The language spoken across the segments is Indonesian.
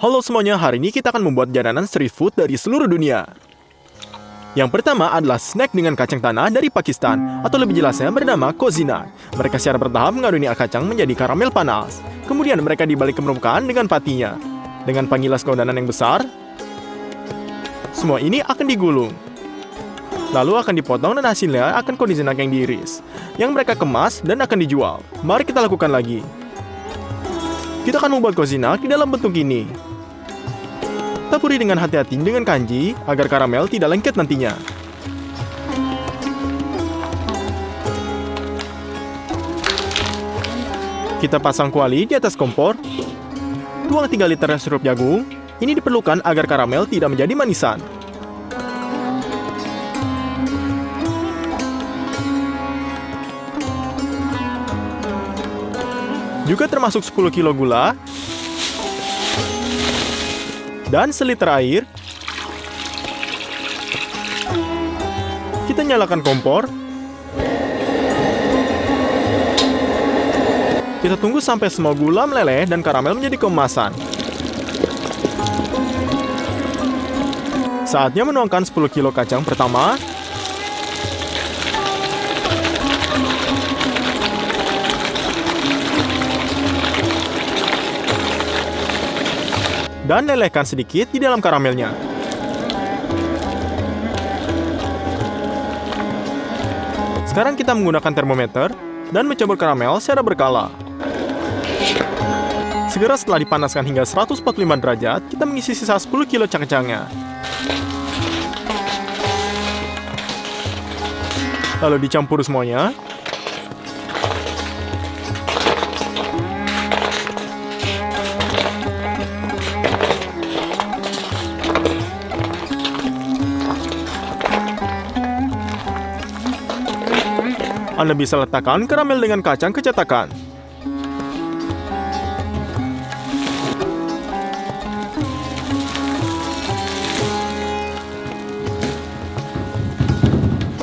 Halo semuanya, hari ini kita akan membuat jajanan street food dari seluruh dunia. Yang pertama adalah snack dengan kacang tanah dari Pakistan, atau lebih jelasnya bernama kozina. Mereka secara bertahap mengaduni kacang menjadi karamel panas. Kemudian mereka dibalik ke permukaan dengan patinya. Dengan panggilas keodanan yang besar, semua ini akan digulung. Lalu akan dipotong dan hasilnya akan kozina yang diiris, yang mereka kemas dan akan dijual. Mari kita lakukan lagi. Kita akan membuat kozina di dalam bentuk ini. Taburi dengan hati-hati dengan kanji agar karamel tidak lengket nantinya. Kita pasang kuali di atas kompor. Tuang 3 liter sirup jagung. Ini diperlukan agar karamel tidak menjadi manisan. Juga termasuk 10 kilo gula dan seliter air. Kita nyalakan kompor. Kita tunggu sampai semua gula meleleh dan karamel menjadi keemasan. Saatnya menuangkan 10 kilo kacang pertama. Dan lelehkan sedikit di dalam karamelnya. Sekarang kita menggunakan termometer dan mencampur karamel secara berkala. Segera setelah dipanaskan hingga 145 derajat, kita mengisi sisa 10 kilo kacangnya. Lalu dicampur semuanya. Anda bisa letakkan karamel dengan kacang ke cetakan.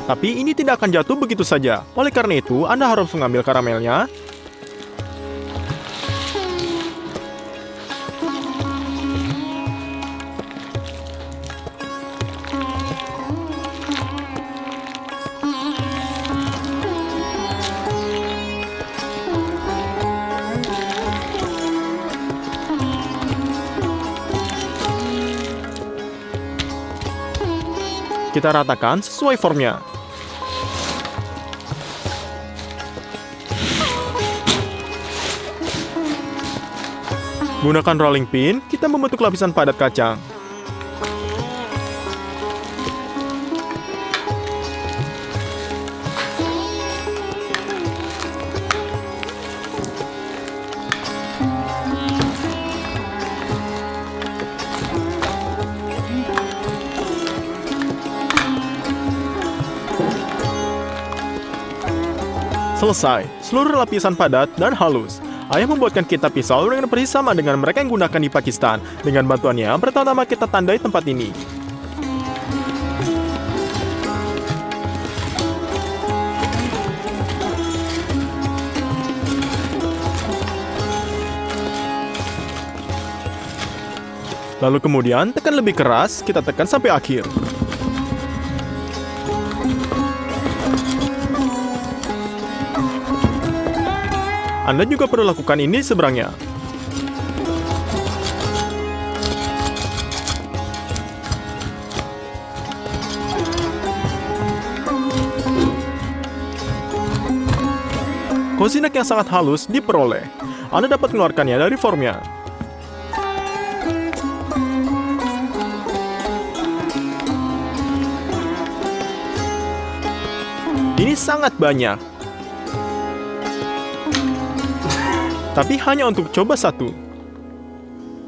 Tapi ini tidak akan jatuh begitu saja. Oleh karena itu, Anda harus mengambil karamelnya. Kita ratakan sesuai formnya. Gunakan rolling pin, kita membentuk lapisan padat kacang. Selesai, seluruh lapisan padat dan halus. Ayah membuatkan kita pisau dengan persis sama dengan mereka yang gunakan di Pakistan. Dengan bantuannya, pertama-tama kita tandai tempat ini. Lalu kemudian tekan lebih keras, kita tekan sampai akhir. Anda juga perlu lakukan ini seberangnya. Kozina yang sangat halus diperoleh. Anda dapat mengeluarkannya dari formnya. Ini sangat banyak. Tapi hanya untuk coba satu.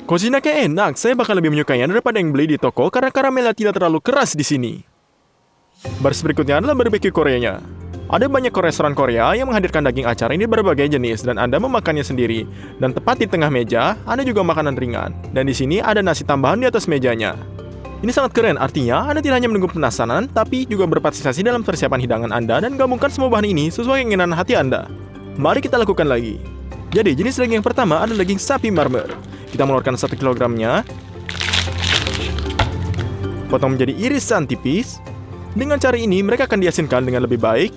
Kozinaknya enak, saya bahkan lebih menyukainya daripada yang beli di toko karena karamelnya tidak terlalu keras di sini. Baris berikutnya adalah barbecue Koreanya. Ada banyak restoran Korea yang menghadirkan daging acar ini berbagai jenis dan Anda memakannya sendiri. Dan tepat di tengah meja, ada juga makanan ringan. Dan di sini ada nasi tambahan di atas mejanya. Ini sangat keren, artinya Anda tidak hanya menunggu penasaran, tapi juga berpartisipasi dalam persiapan hidangan Anda dan gabungkan semua bahan ini sesuai keinginan hati Anda. Mari kita lakukan lagi. Jadi, jenis daging yang pertama adalah daging sapi marmer. Kita mengeluarkan 1 kilogramnya. Potong menjadi irisan tipis. Dengan cara ini, mereka akan diasinkan dengan lebih baik.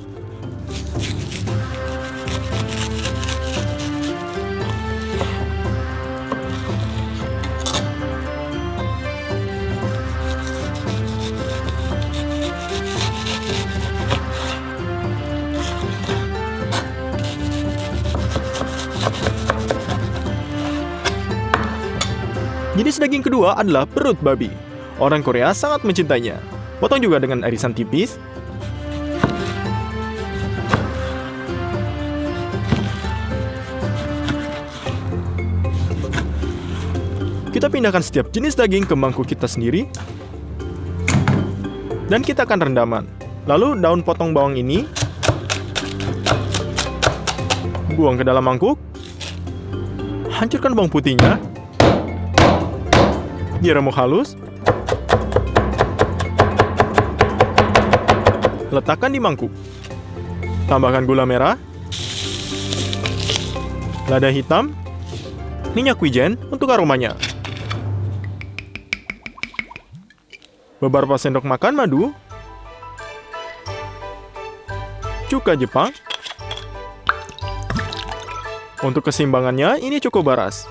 Jenis daging kedua adalah perut babi. Orang Korea sangat mencintainya. Potong juga dengan irisan tipis. Kita pindahkan setiap jenis daging ke mangkuk kita sendiri. Dan kita akan rendaman. Lalu daun potong bawang ini buang ke dalam mangkuk. Hancurkan bawang putihnya. Diremuk halus. Letakkan di mangkuk. Tambahkan gula merah, lada hitam, minyak wijen untuk aromanya. Beberapa sendok makan madu, cuka Jepang. Untuk keseimbangannya, ini cukup baras.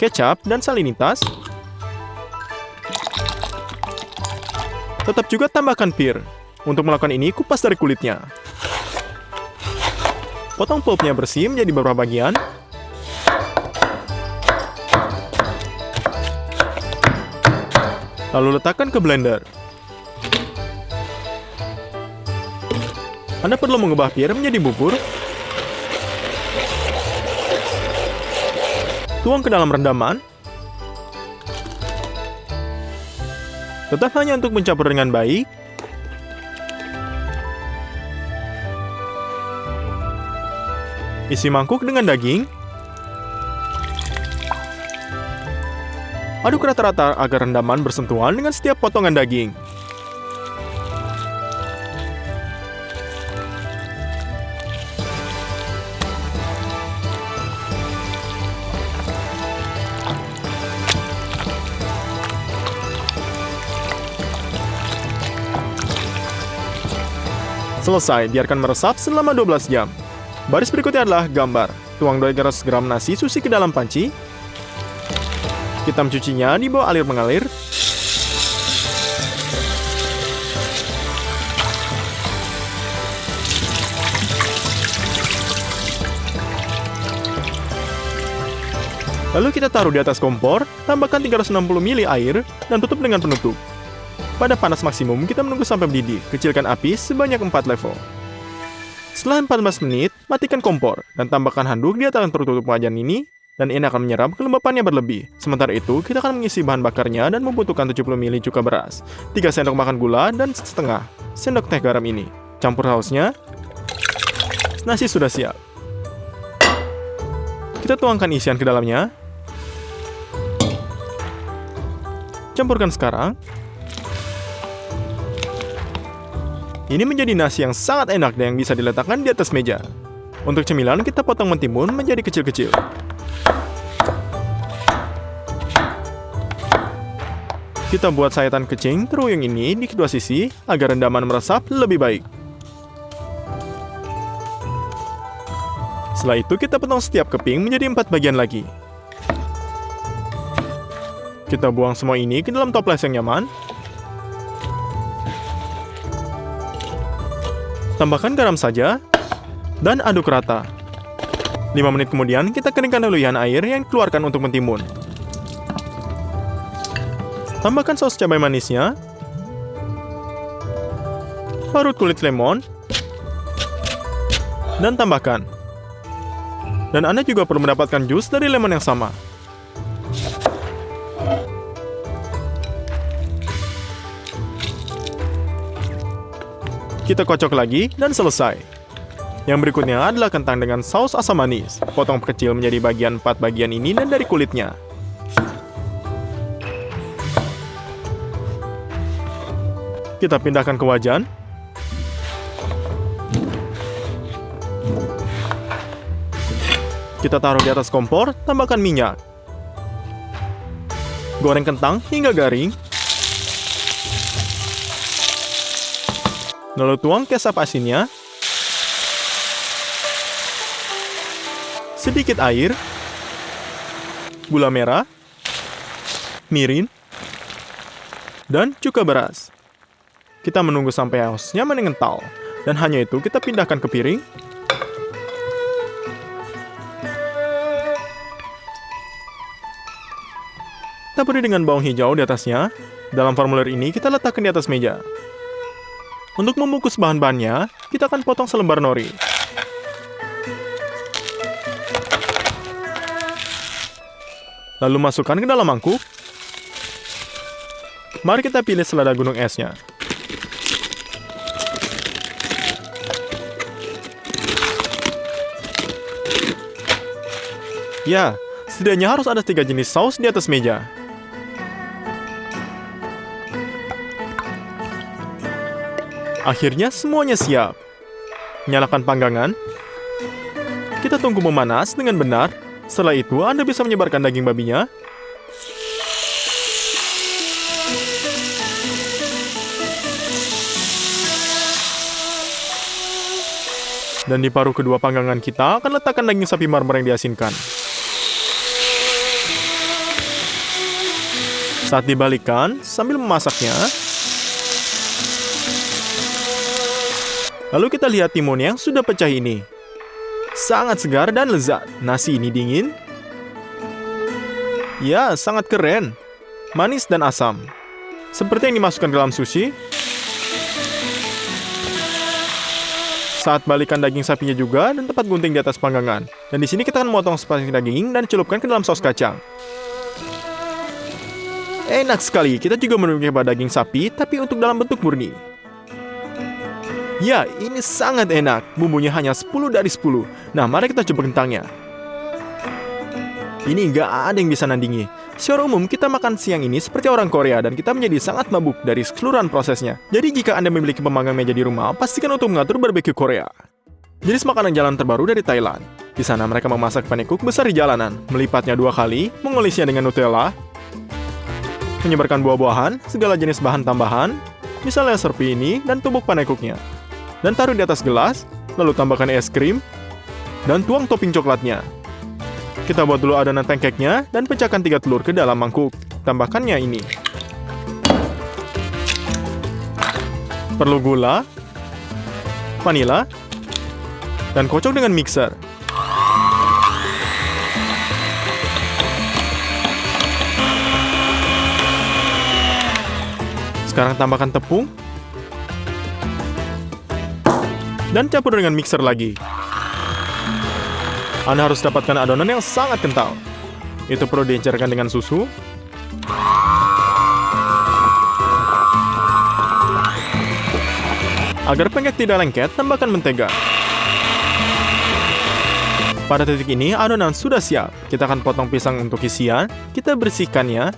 Kecap dan salinitas. Tetap juga tambahkan pir. Untuk melakukan ini, kupas dari kulitnya. Potong pulpnya bersih menjadi beberapa bagian. Lalu letakkan ke blender. Anda perlu mengubah pir menjadi bubur. Tuang ke dalam rendaman. Tetap hanya untuk mencampur dengan baik. Isi mangkuk dengan daging. Aduk rata-rata agar rendaman bersentuhan dengan setiap potongan daging. Selesai, biarkan meresap selama 12 jam. Baris berikutnya adalah gambar. Tuang 200 gram nasi sushi ke dalam panci. Kita mencucinya di bawah alir mengalir. Lalu kita taruh di atas kompor, tambahkan 360 ml air, dan tutup dengan penutup. Pada panas maksimum, kita menunggu sampai mendidih. Kecilkan api sebanyak 4 level. Setelah 14 menit, matikan kompor dan tambahkan handuk di atas tertutup wajan ini, dan ini akan menyerap kelembapan yang berlebih. Sementara itu, kita akan mengisi bahan bakarnya dan membutuhkan 70 ml cuka beras, 3 sendok makan gula, dan setengah sendok teh garam ini. Campur sausnya. Nasi sudah siap. Kita tuangkan isian ke dalamnya. Campurkan sekarang. Ini menjadi nasi yang sangat enak dan yang bisa diletakkan di atas meja. Untuk cemilan, kita potong mentimun menjadi kecil-kecil. Kita buat sayatan kecing teruyung ini di kedua sisi agar rendaman meresap lebih baik. Setelah itu, kita potong setiap keping menjadi 4 bagian lagi. Kita buang semua ini ke dalam toples yang nyaman. Tambahkan garam saja, dan aduk rata. 5 menit kemudian, kita keringkan luluhan air yang dikeluarkan untuk mentimun. Tambahkan saus cabai manisnya, parut kulit lemon, dan tambahkan. Dan Anda juga perlu mendapatkan jus dari lemon yang sama. Kita kocok lagi dan selesai. Yang berikutnya adalah kentang dengan saus asam manis. Potong kecil menjadi bagian 4 bagian ini dan dari kulitnya. Kita pindahkan ke wajan. Kita taruh di atas kompor, tambahkan minyak. Goreng kentang hingga garing. Lalu tuang kecap asinnya. Sedikit air. Gula merah. Mirin. Dan cuka beras. Kita menunggu sampai sausnya mengental. Dan hanya itu kita pindahkan ke piring. Taburi dengan bawang hijau di atasnya. Dalam formulir ini kita letakkan di atas meja. Untuk membungkus bahan-bahannya, kita akan potong selembar nori. Lalu masukkan ke dalam mangkuk. Mari kita pilih selada gunung esnya. Ya, setidaknya harus ada 3 jenis saus di atas meja. Akhirnya semuanya siap. Nyalakan panggangan. Kita tunggu memanas dengan benar. Setelah itu, Anda bisa menyebarkan daging babinya. Dan di paruh kedua panggangan kita akan letakkan daging sapi marmer yang diasinkan. Saat dibalikkan, sambil memasaknya, lalu kita lihat timun yang sudah pecah ini. Sangat segar dan lezat. Nasi ini dingin. Ya, sangat keren. Manis dan asam. Seperti yang dimasukkan ke dalam sushi. Saat balikan daging sapinya juga dan tepat gunting di atas panggangan. Dan di sini kita akan memotong sepasang daging dan celupkan ke dalam saus kacang. Enak sekali. Kita juga mencoba daging sapi, tapi untuk dalam bentuk murni. Ya, ini sangat enak. Bumbunya hanya 10 dari 10. Nah, mari kita coba kentangnya. Ini nggak ada yang bisa nandingi. Secara umum, kita makan siang ini seperti orang Korea dan kita menjadi sangat mabuk dari keseluruhan prosesnya. Jadi jika Anda memiliki pemanggang meja di rumah, pastikan untuk mengatur barbeque Korea. Jenis makanan jalan terbaru dari Thailand. Di sana mereka memasak panekuk besar di jalanan, melipatnya 2 kali, mengolisnya dengan Nutella, menyebarkan buah-buahan, segala jenis bahan tambahan, misalnya serpi ini dan tumbuk panekuknya. Dan taruh di atas gelas, lalu tambahkan es krim, dan tuang topping coklatnya. Kita buat dulu adonan pancake-nya, dan pecahkan 3 telur ke dalam mangkuk. Tambahkannya ini. Perlu gula, vanila, dan kocok dengan mixer. Sekarang tambahkan tepung, dan campur dengan mixer lagi. Anda harus dapatkan adonan yang sangat kental. Itu perlu diencerkan dengan susu. Agar pancake tidak lengket, tambahkan mentega. Pada titik ini, adonan sudah siap. Kita akan potong pisang untuk isian. Kita bersihkannya.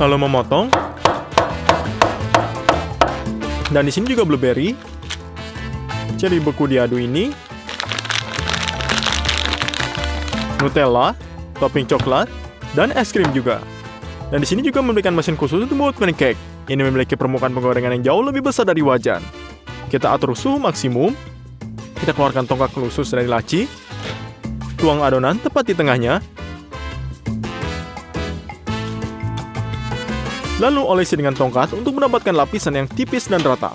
Lalu memotong. Dan di sini juga blueberry, cherry beku diadu ini, Nutella, topping coklat, dan es krim juga. Dan di sini juga memberikan mesin khusus untuk membuat pancake. Ini memiliki permukaan penggorengan yang jauh lebih besar dari wajan. Kita atur suhu maksimum. Kita keluarkan tongkat khusus dari laci. Tuang adonan tepat di tengahnya. Lalu olesi dengan tongkat untuk mendapatkan lapisan yang tipis dan rata.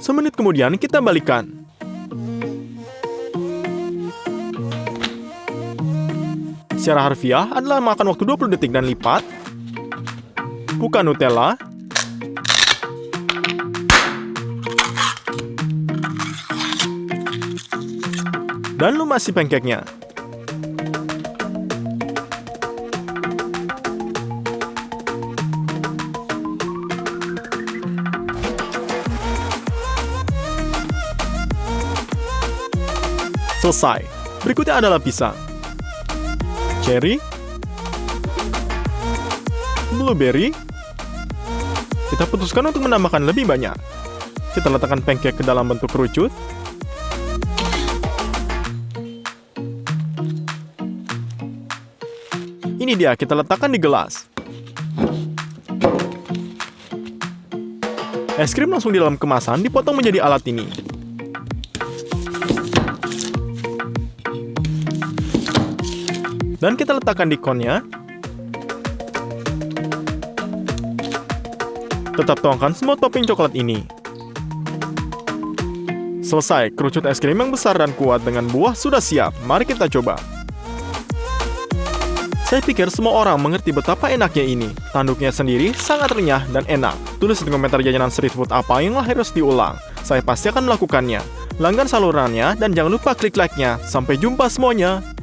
Semenit kemudian kita balikkan. Secara harfiah adalah makan waktu 20 detik dan lipat. Buka Nutella. Dan lumasi pancake-nya. Selesai. Berikutnya adalah pisang, cherry, blueberry. Kita putuskan untuk menambahkan lebih banyak. Kita letakkan pancake ke dalam bentuk kerucut. Ini dia, kita letakkan di gelas. Es krim langsung di dalam kemasan dipotong menjadi alat ini. Dan kita letakkan di konnya. Tetap tuangkan semua topping coklat ini. Selesai, kerucut es krim yang besar dan kuat dengan buah sudah siap. Mari kita coba. Saya pikir semua orang mengerti betapa enaknya ini. Tanduknya sendiri sangat renyah dan enak. Tulis di komentar jajanan street food apa yang harus diulang. Saya pasti akan melakukannya. Langgan salurannya dan jangan lupa klik like-nya. Sampai jumpa semuanya.